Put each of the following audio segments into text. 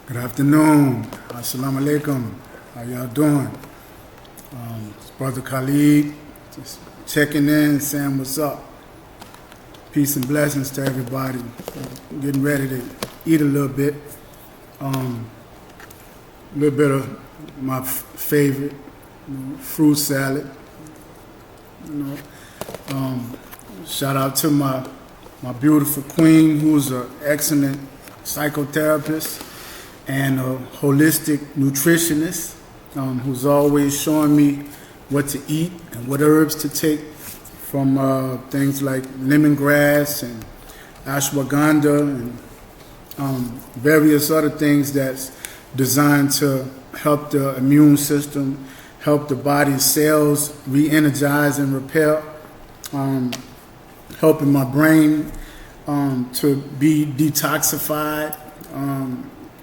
Good afternoon. Assalamu alaikum. How y'all doing? It's Brother Khalid, just checking in, saying what's up. Peace and blessings to everybody. Getting ready to eat a little bit. A little bit of my favorite, fruit salad. Shout out to my beautiful queen, who's an excellent psychotherapist and a holistic nutritionist, who's always showing me what to eat and what herbs to take, from things like lemongrass and ashwagandha and various other things that's designed to help the immune system, help the body's cells re-energize and repair, helping my brain to be detoxified,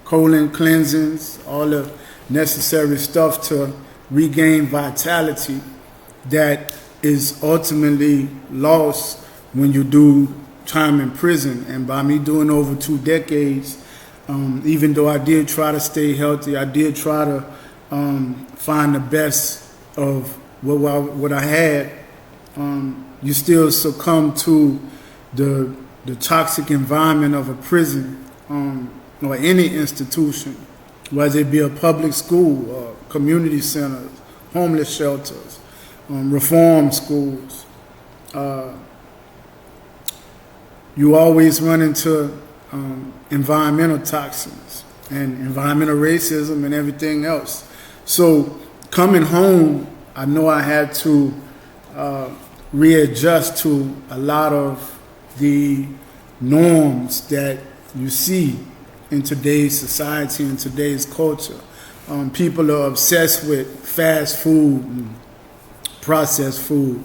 colon cleansings, all the necessary stuff to regain vitality that is ultimately lost when you do time in prison. And by me doing over 2 decades, even though I did try to stay healthy, I did try to find the best of what I had, you still succumb to the toxic environment of a prison, or any institution, whether it be a public school, or community centers, homeless shelters, reform schools. You always run into environmental toxins and environmental racism and everything else. So coming home, I know I had to readjust to a lot of the norms that you see in today's society, in today's culture. People are obsessed with fast food and processed food.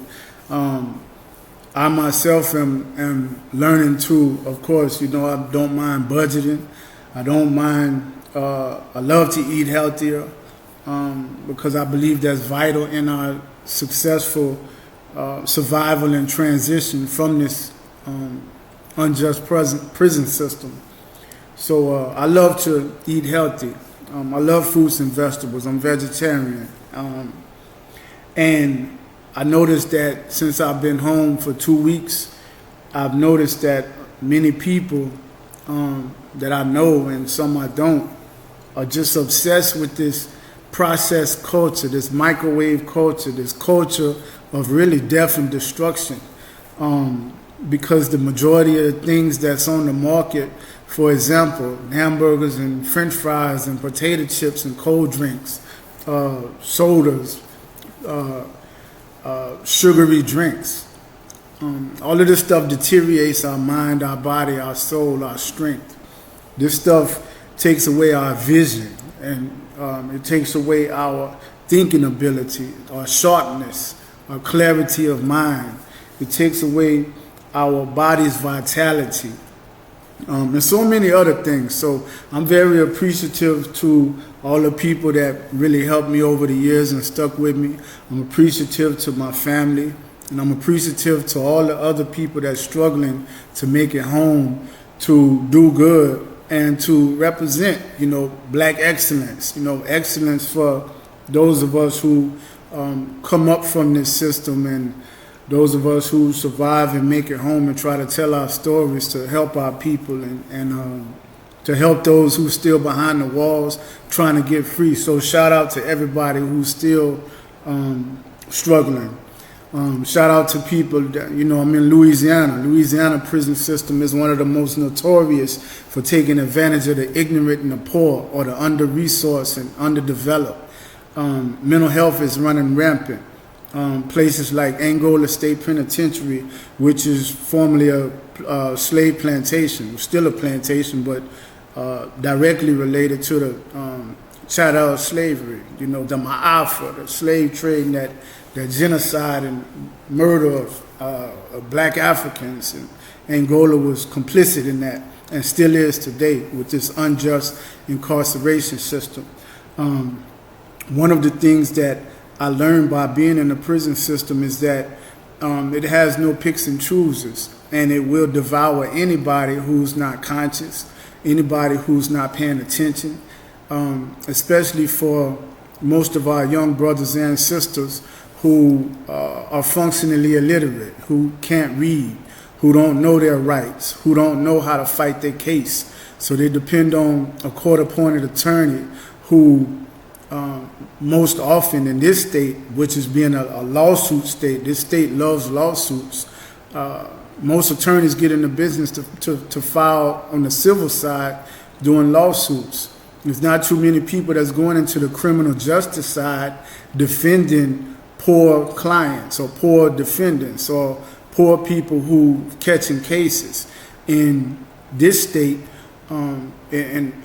I myself am learning to, of course, I don't mind budgeting. I don't mind, I love to eat healthier, because I believe that's vital in our successful survival and transition from this unjust prison system. So I love to eat healthy. I love fruits and vegetables. I'm vegetarian. And I noticed that since I've been home for 2 weeks, I've noticed that many people that I know and some I don't are just obsessed with this processed culture, this microwave culture, this culture of really death and destruction. Because the majority of the things that's on the market, for example, hamburgers and french fries and potato chips and cold drinks, sodas, sugary drinks, all of this stuff deteriorates our mind, our body, our soul, our strength. This stuff takes away our vision, and it takes away our thinking ability, our sharpness, our clarity of mind. It takes away our body's vitality, and so many other things. So I'm very appreciative to all the people that really helped me over the years and stuck with me. I'm appreciative to my family, and I'm appreciative to all the other people that's struggling to make it home, to do good, and to represent, black excellence, excellence for those of us who come up from this system, and those of us who survive and make it home and try to tell our stories to help our people and to help those who still behind the walls trying to get free. So shout out to everybody who's still struggling. Shout out to people that, I'm in Louisiana. Louisiana prison system is one of the most notorious for taking advantage of the ignorant and the poor, or the under-resourced and underdeveloped. Mental health is running rampant. Places like Angola State Penitentiary, which is formerly a slave plantation, still a plantation, but directly related to the chattel slavery, the Ma'afa, the slave trade, and that genocide and murder of black Africans. And Angola was complicit in that, and still is today with this unjust incarceration system. One of the things that I learned by being in the prison system is that it has no picks and chooses, and it will devour anybody who's not conscious, anybody who's not paying attention, especially for most of our young brothers and sisters who are functionally illiterate, who can't read, who don't know their rights, who don't know how to fight their case. So they depend on a court-appointed attorney who most often in this state, which is being a lawsuit state, this state loves lawsuits. Most attorneys get in the business to file on the civil side doing lawsuits. There's not too many people that's going into the criminal justice side defending poor clients or poor defendants or poor people who catching cases. In this state, and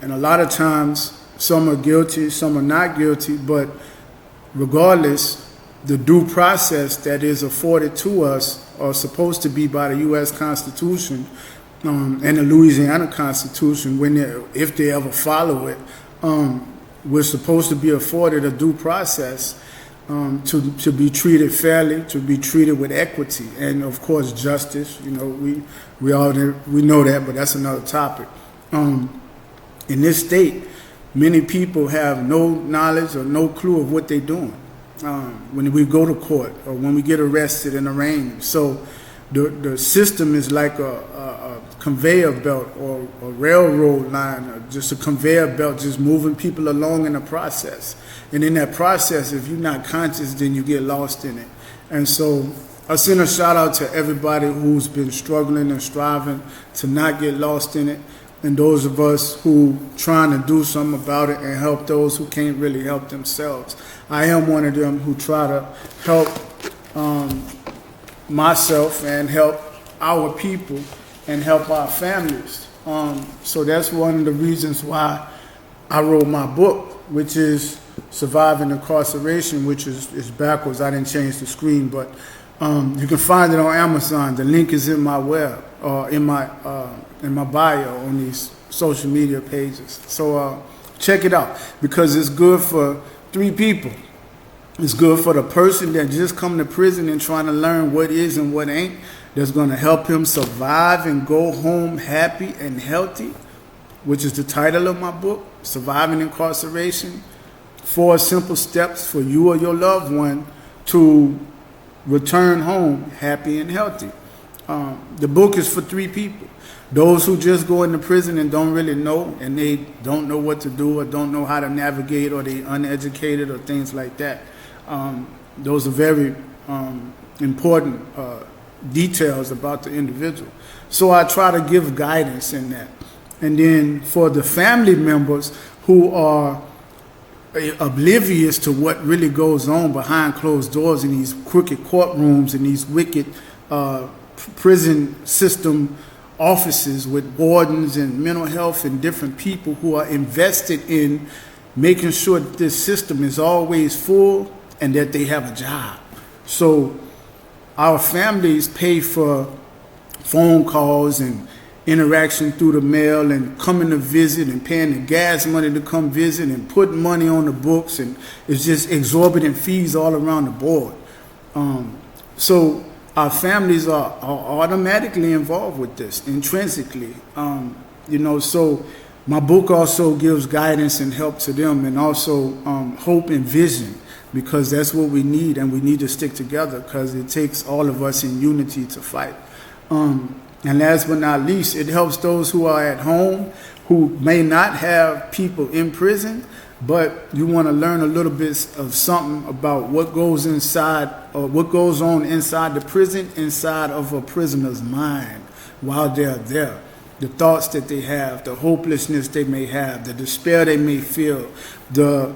a lot of times some are guilty, some are not guilty, but regardless, the due process that is afforded to us are supposed to be by the U.S. Constitution and the Louisiana Constitution, if they ever follow it, we're supposed to be afforded a due process to be treated fairly, to be treated with equity, and of course justice. You know, we know that, but that's another topic. In this state, many people have no knowledge or no clue of what they're doing when we go to court or when we get arrested and arraigned. So the system is like a conveyor belt or a railroad line, or just a conveyor belt, just moving people along in the process. And in that process, if you're not conscious, then you get lost in it. And so I send a shout out to everybody who's been struggling and striving to not get lost in it, and those of us who trying to do something about it and help those who can't really help themselves. I am one of them who try to help myself and help our people and help our families. So that's one of the reasons why I wrote my book, which is Surviving Incarceration, which is backwards. I didn't change the screen, but you can find it on Amazon. The link is in my web, in my bio on these social media pages. So check it out, because it's good for three people. It's good for the person that just come to prison and trying to learn what is and what ain't. That's going to help him survive and go home happy and healthy, which is the title of my book, Surviving Incarceration. 4 simple steps for you or your loved one to return home happy and healthy. The book is for 3 people. Those who just go into prison and don't really know, and they don't know what to do or don't know how to navigate, or they uneducated or things like that. Those are very important details about the individual. So I try to give guidance in that. And then for the family members who are oblivious to what really goes on behind closed doors in these crooked courtrooms and these wicked prison system offices with wardens and mental health and different people who are invested in making sure that this system is always full and that they have a job. So our families pay for phone calls and interaction through the mail and coming to visit and paying the gas money to come visit and putting money on the books, and it's just exorbitant fees all around the board. So our families are automatically involved with this, intrinsically. So my book also gives guidance and help to them, and also hope and vision, because that's what we need, and we need to stick together because it takes all of us in unity to fight. And last but not least, it helps those who are at home who may not have people in prison, but you want to learn a little bit of something about what goes inside, or what goes on inside the prison, inside of a prisoner's mind while they're there. The thoughts that they have, the hopelessness they may have, the despair they may feel, the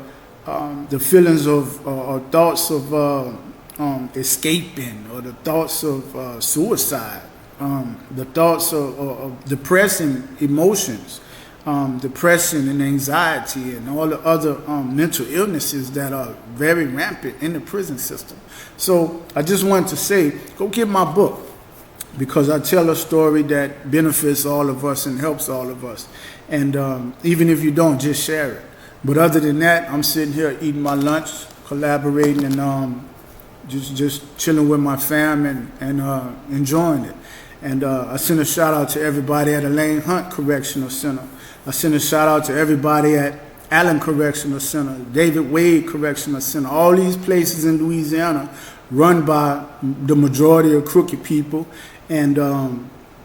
feelings of or thoughts of escaping, or the thoughts of suicide, the thoughts of depressing emotions, depression and anxiety, and all the other mental illnesses that are very rampant in the prison system. So I just wanted to say, go get my book, because I tell a story that benefits all of us and helps all of us. And even if you don't, just share it. But other than that, I'm sitting here eating my lunch, collaborating, and just chilling with my fam and enjoying it. And I send a shout out to everybody at Elaine Hunt Correctional Center. I send a shout out to everybody at Allen Correctional Center, David Wade Correctional Center, all these places in Louisiana run by the majority of crooked people, and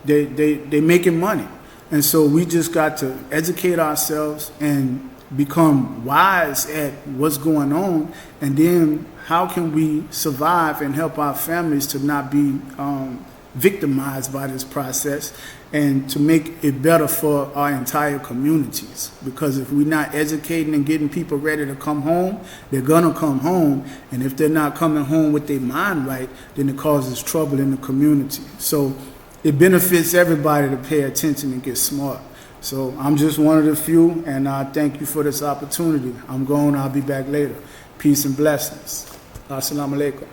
they making money. And so we just got to educate ourselves and become wise at what's going on, and then how can we survive and help our families to not be victimized by this process, and to make it better for our entire communities. Because if we're not educating and getting people ready to come home, they're gonna come home, and if they're not coming home with their mind right, then it causes trouble in the community. So it benefits everybody to pay attention and get smart. So I'm just one of the few, and I thank you for this opportunity. I'm going, I'll be back later. Peace and blessings. Assalamu alaikum.